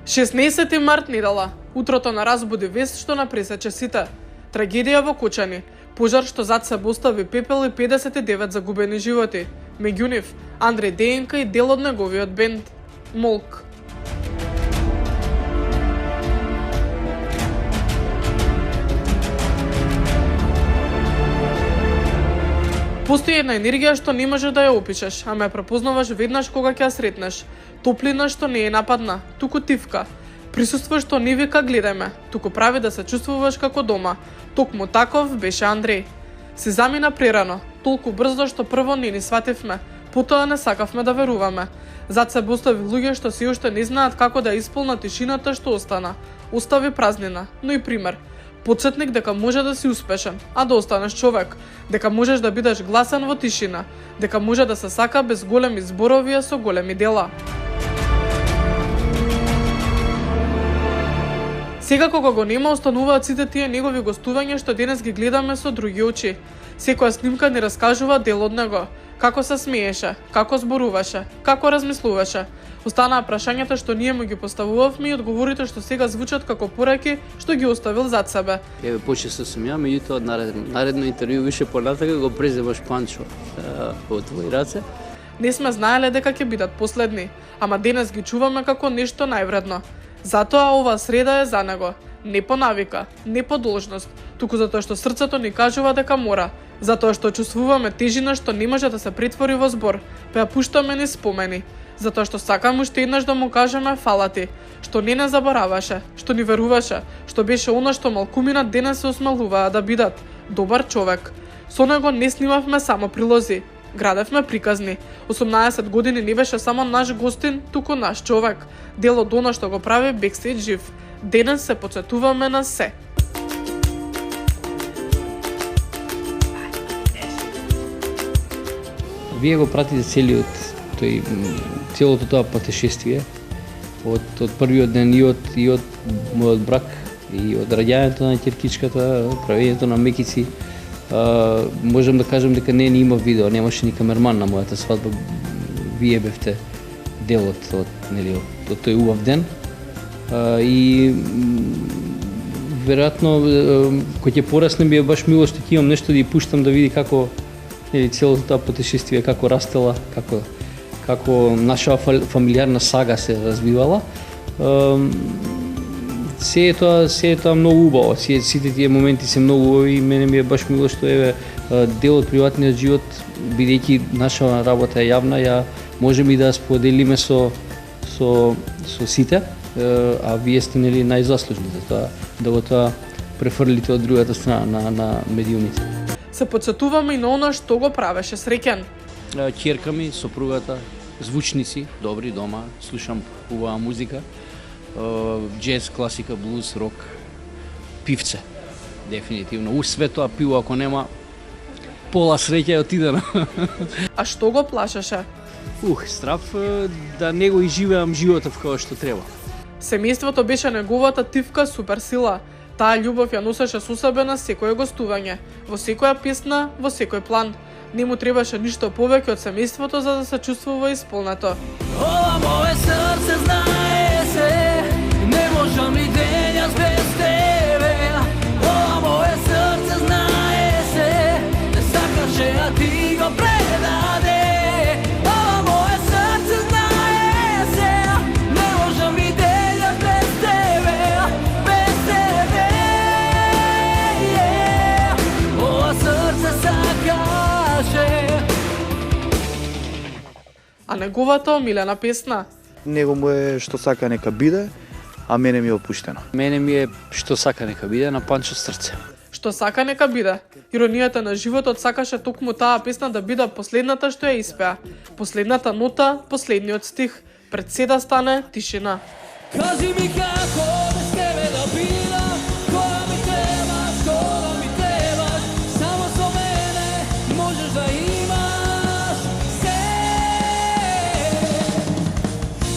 16 март недела. Утрото на разбуди вест што напресече сите. Трагедија во Кучани. Пожар што зад себе остави пепел и 59 загубени животи. Меѓу нив Андреј ДНК и дел од неговиот бенд Молк. Постои една енергија што не можеш да ја опишеш, ама ја препознаваш веднаш кога ќе ја сретнеш. Топлина што не е нападна, туку тивка. Присуство што не вика гледај, туку прави да се чувствуваш како дома. Токму таков беше Андреј. Се замина прерано, толку брзо што прво не ни свативме, потоа не сакавме да веруваме. Зад себе остави луѓе што се уште не знаат како да исполнат тишината што остана. Остави празнина, но и пример. Подсетник дека може да си успешен, а да останеш човек, дека можеш да бидеш гласен во тишина, дека може да се сака без големи зборови, а со големи дела. Сега кога го нема, остануваат сите тие негови гостувања што денес ги гледаме со други очи. Секоја снимка ни раскажува дел од него. Како се смееше, како зборуваше, како размислуваше. Останаа прашањата што ние му ги поставувавме и одговорите што сега звучат како пораки што ги оставил зад себе. Еве поче се смеа, меѓутоа наредно интервју више понатака го преземаш Панчо во твои раце. Не сме знаеле дека ќе бидат последни, ама денес ги чуваме како нешто највредно. Затоа оваа среда е за него. Не по навика, не по должност, туку затоа што срцето ни кажува дека мора. Затоа што чувствуваме тежина што не може да се претвори во збор, па ја пуштаме низ спомени. Затоа што сакам уште еднаш да му кажеме фала ти, што не забораваше, што ни веруваше, што беше она што малкумина денес се осмелуваа да бидат добар човек. Со него не снимавме само прилози, градевме приказни. 18 години не беше само наш гостин, туку наш човек. Дел од она што го прави бекстејдж жив. Денес се потсетуваме на се. Вие го пратите целото тоа патешествие од првиот ден и од мојот брак и од раѓањето на ќеркичката, правењето на мекици. Можам да кажам дека не има видео, немаше ни камерман на мојата свадба. Вие бевте дел од тој убав ден. И веројатно кога ќе пораснем би баш мило што ќе имам нешто да ја пуштам да види како целото тоа путешествие како растела, како наша фамилиарна сага се развивала. Се е тоа многу убаво, сите тие моменти се многу убави и мене ми е баш мило што еве дел од приватниот живот, бидејќи наша работа е јавна, ја можеме и да споделиме со сите, а вие сте најзаслужни за тоа да го тоа префрлите од другата страна на медиумите. Се подсетуваме и на она што го правеше среќен. Ќерка ми, сопругата, звучници, добри дома, слушам убава музика, джез, класика, блуз, рок, пивце, дефинитивно. Све тоа пиво ако нема, пола среќа е отидена. А што го плашеше? Страв да не го изживеам животот како што треба. Семејството беше неговата тивка суперсила. Таа љубов ја носеше со себе на секое гостување, во секоја песна, во секој план. Не му требаше ништо повеќе од семејството за да се чувствува исполнето. Ова моје срце знае се, не можам ни дењас без тебе. Ова моје срце знае се, не сакаше, а ти го предаде. Ова моје срце знае се, не можам ни дењас без тебе, без тебе. Ова срце сакаше. А неговата омилена песна? Него му е што сака нека биде, а мене ми е опуштено. Мене ми е што сака нека биде на Панчо срце. Што сака нека биде. Иронијата на животот сакаше токму таа песна да биде последната што ја испеа. Последната нота, последниот стих. Пред се да стане тишина. Кажи ми како без тебе да бидам, кога ми требаш, само со мене можеш да имаш се.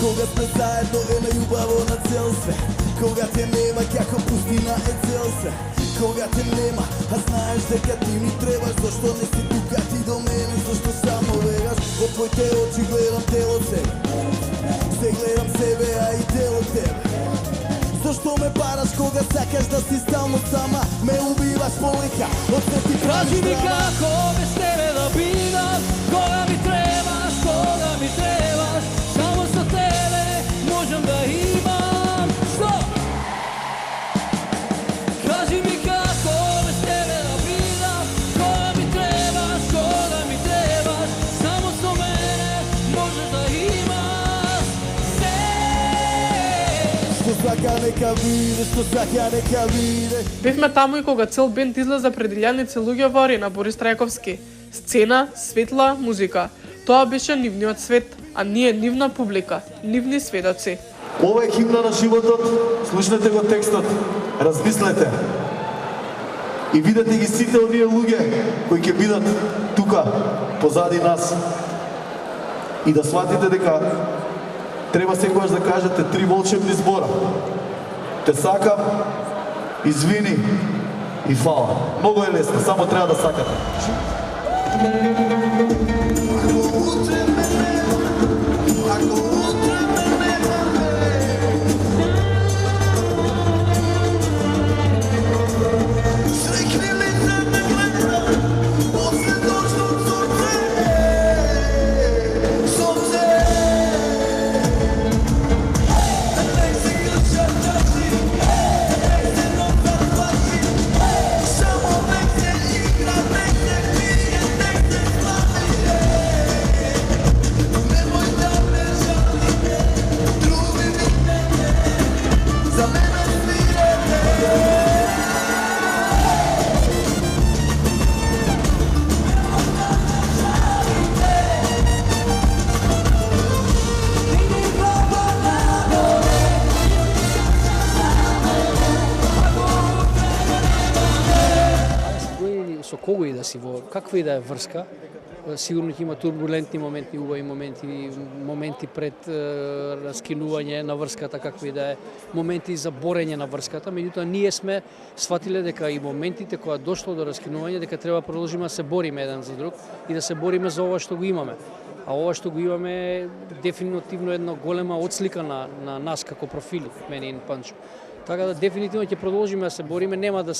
Кога сме заедно е најубаво на цел свет, кога те нема како пустина е цел се. Кога те нема, а знаеш дека ти ми требаш, зашто не си тука ти до мене, зашто само вераш, во твоите очи гледам тело се. се гледам себе, а и дел од тебе. Зошто ме бараш кога сакаш да си стално сама? Ме убиваш полека, од се ти Кажи ми драма. како без тебе да бидам, кога ми требаш, само со тебе можам да имам. Што? Кажи ми како без тебе да бидам, кога ми требаш, само со мене можеш да имаш. Што сака нека биде, што сака нека биде. Бевме таму и кога цел бенд излезе пред илјадници луѓе во арена Борис Трајковски. Сцена, светла, музика. Тоа беше нивниот свет, а ние нивна публика, нивни сведоци. Ова е химна на животот, слушнете го текстот, размислете. И видете ги сите оние луѓе кои ќе бидат тука, позади нас. И да сватите дека треба секогаш да кажете 3 волшебни збора. Те сакам, извини и фала. Многу е лесно, само треба да сакате. Со кого и да си во каква и да е врска, сигурно ќе има турбулентни моменти, убави моменти пред раскинување на врската, какви да е, моменти за борење на врската, меѓутоа ние сме сватиле дека и моментите кога дошло до раскинување, дека треба да продолжиме да се бориме еден за друг и да се бориме за ова што го имаме. А ова што го имаме е дефинитивно една голема отслика на нас како профили, мене и Панчо. Така да дефинитивно ќе продолжиме да се бориме, нема да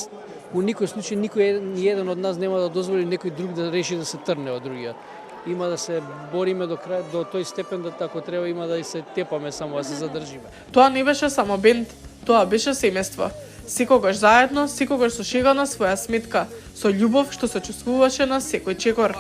во никој случај никој еден од нас нема да дозволи некој друг да реши да се трне од другиот. Има да се бориме до крај, до тој степен да ако треба има да и се тепаме само да се задржиме. Тоа не беше само бенд, тоа беше семејство. Секогаш заедно, секогаш со шега на своја сметка, со љубов што се чувствуваше на секој чекор.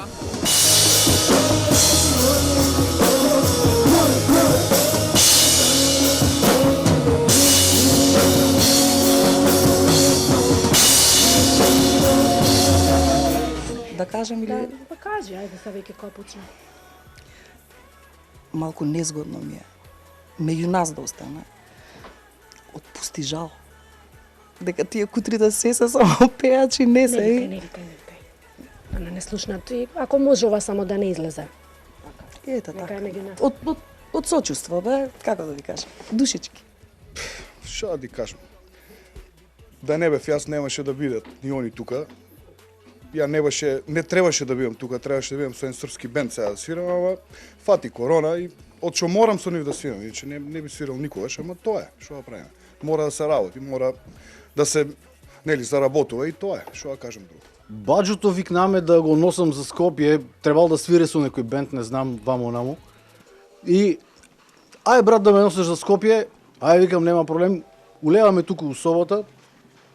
Да кажем или... Да кажи, ајде се веќе кога почне. Малку незгодно ми е. Меѓу нас да остане. Отпусти жал. Дека тие кутрите се само пеачи, не се. Не викај. Ана не слушна ти, ако може ова само да не излезе. Ето Нека така. е меѓу нас. Од сочувство, бе, како да ви кажам, душички. Што да ти кажам? Да не бев јас, немаше да бидат ни они тука. Ја не требаше да бидам тука, требаше да бидам со еден српски бенд сега да свирам, ама фати корона и од што морам со нив да свирам, иначе не би свирал никогаш, ама тоа е, што да правиме. Мора да се работи, мора да се заработува и тоа е, што да кажам друго. Баџото викнаме да го носам за Скопје, требал да свире со некој бенд, не знам, вамо-намо. И ај брат да ме носиш за Скопје, ај викам нема проблем, улеваме туку у собота,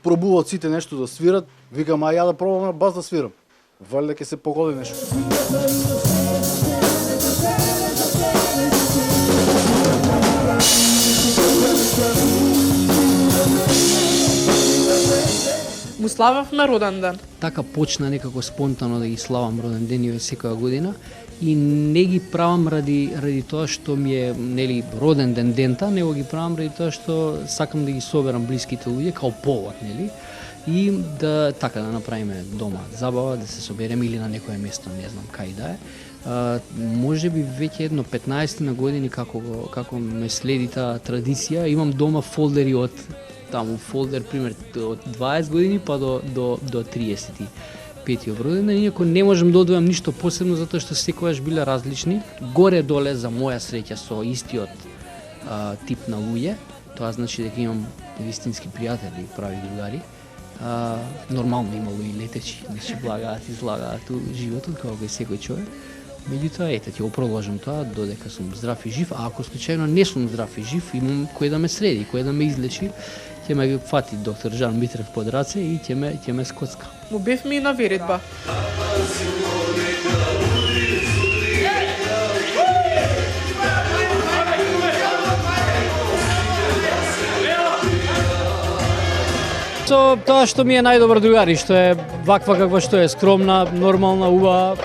пробуваат сите нешто да свират, викам ај ја да пробам на бас да свирам. Валјда ќе се погоди нешто. Му слававме роден ден. Така почна некако спонтано да ги славам роден дениве секоја година и не ги правам ради тоа што ми е роден дента, него ги правам ради тоа што сакам да ги соберам блиските луѓе као повод, и да така да направиме дома забава, да се собереме или на некое место, не знам кај да е. Може би веќе едно 15 на години како ме следи таа традиција, имам дома фолдери од таму фолдер пример од 20 години па до 35 роденден, иако не можам да одвојам ништо посебно затоа што секогаш биле различни, горе доле за моја среќа со истиот тип на луѓе. Тоа значи дека имам вистински пријатели, прави другари. Нормално има луѓе летечи, значи благаат, излагаат животот како и секој човек. Меѓутоа, ете, ќе го продолжам тоа додека сум здрав и жив, а ако случајно не сум здрав и жив, имам кој да ме среди, кој да ме излечи, ќе ме фати доктор Жан Митрев под раце и ќе ме скоцка. Му бевме и на веридба. Со тоа што ми е најдобар другари, што е ваква каква што е, скромна, нормална, убава.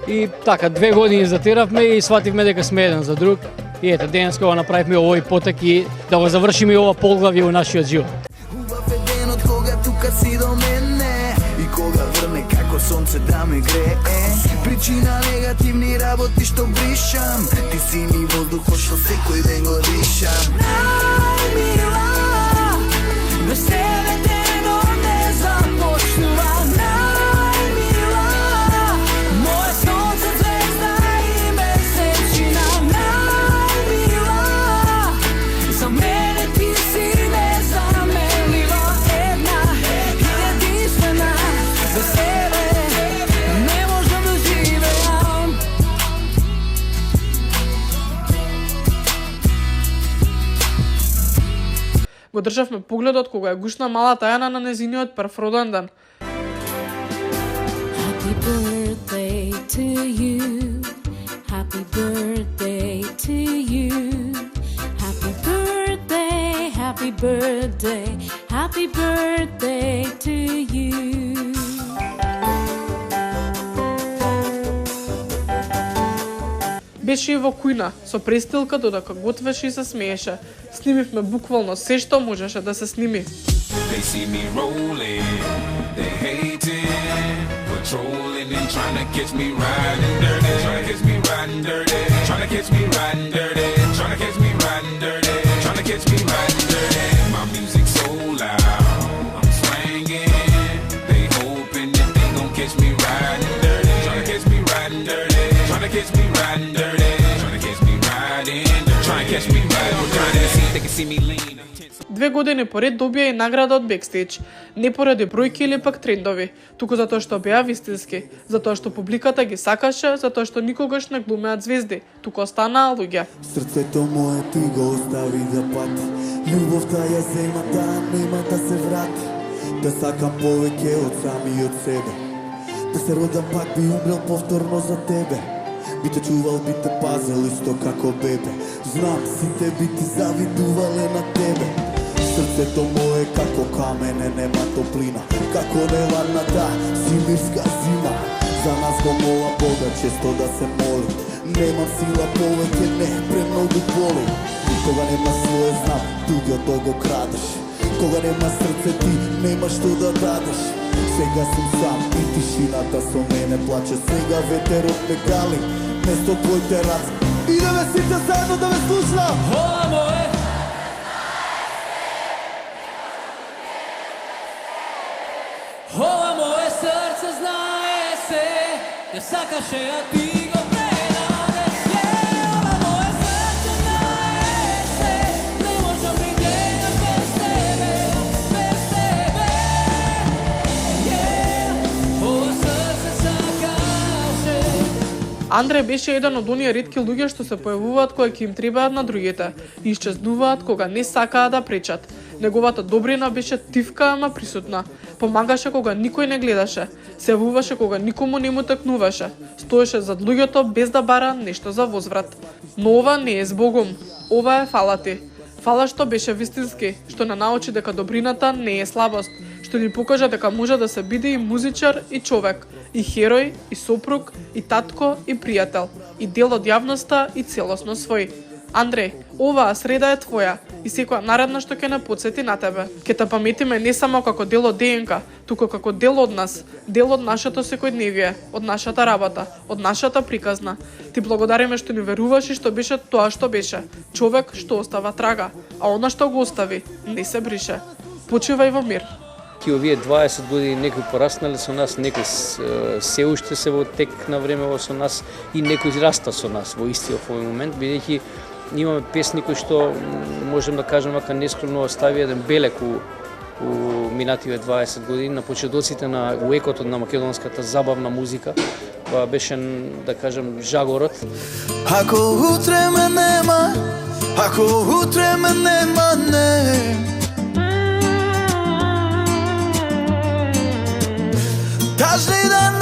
И така, 2 години затеравме и свативме дека сме еден за друг. И ете, денеска го направивме овој потек и да го завршиме и ова поглавје у нашиот живот. Убав е денот кога тука си до мене и кога врне како сонце да ме грее. Причина негативни работи што бришам, ти си ми воздухот што секој ден го дишам. Најмила, без тебе денот не започнува. Најмила, моје сонце, звезда и месечина. Најмила, за мене ти си незаменлива, една и единствена. Без тебе не можам да живеам. Го државме погледот кога ја гушна малата Ајана на незиниот прв роден ден. Happy birthday to you. Happy birthday to you. Happy birthday, happy birthday, happy birthday to you. Беше и во кујна, со престилка додека готвеше и се смееше. Снимивме буквално се што можеше да се сними. They see me rolling, they hating, patrolling and trying to catch me riding dirty, trying to catch me riding dirty, trying to catch me riding dirty, trying to catch me riding dirty, trying to catch me riding dirty. My music so loud, I'm swinging, they hoping that they gon' catch me riding dirty, trying to catch me riding dirty, trying to catch me riding dirty, trying to catch me riding dirty, trying to catch me riding dirty. They can see me lean. 2 години поред добија и награда од Backstage, не поради бројки или пак трендови, туку затоа што беа вистински, затоа што публиката ги сакаше, затоа што никогаш не глумеат звезди, туку останаа луѓе. Срцето мое ти го остави да пати, љубовта ја зема да нема да се врати, да сакам повеќе од самиот себе, да се родам пак би умрел повторно за тебе, би те чувал, би те пазел исто како бебе, знам сите би ти завидувале на тебе. Срцето мое како камене нема топлина, како неварната сибирска зима. За нас го мола Бога често да се моли, немам сила повеќе, не, премногу боли. Кога нема свое знам, туѓото го крадеш, кога нема срце ти нема што да дадеш. Сега сум сам и тишината со мене плаче, сега ветерот ме гали место твоите раце. Идеме сите заедно да ме слушна. Ова мое Ова мое срце знае се, ја сакаше, а ти го предадеш. Ова мое срце знае се, не можам ни денес без тебе, без тебе. Ова срце сакаше. Андре беше еден од оние ретки луѓе што се појавуваат кога ќе им требаат на другите и исчезнуваат кога не сакаат да пречат. Неговата добрина беше тивка, ама присутна. Помагаше кога никој не гледаше, се јавуваше кога никому не му текнуваше, стоеше зад луѓето без да бара нешто за возврат. Но ова не е збогум, ова е фала ти. Фала што беше вистински, што не научи дека добрината не е слабост, што ни покажа дека може да се биде и музичар, и човек, и херој, и сопруг, и татко, и пријател, и дел од јавноста, и целосно свој. Андреј, оваа среда е твоја и секоја наредна што ќе не потсети на тебе. Ќе те паметиме не само како дел од ДНК, туку како дел од нас, дел од нашето секојдневие, од нашата работа, од нашата приказна. Ти благодариме што ни веруваш и што беше тоа што беше. Човек што остава трага, а она што го остави не се брише. Почивај во мир. Ки овие 20 години некои пораснале со нас, некои се уште се во тек на време со нас и некои раста со нас во истиот овој момент, бидејќи имаме песни кои што можем да кажем вака нескромно остави еден белек у минативе 20 години на почетоците на уекот на македонската забавна музика. Тоа беше, да кажем, жагорот. Ако утре ме нема, ако утре ме нема, не. Каждый ден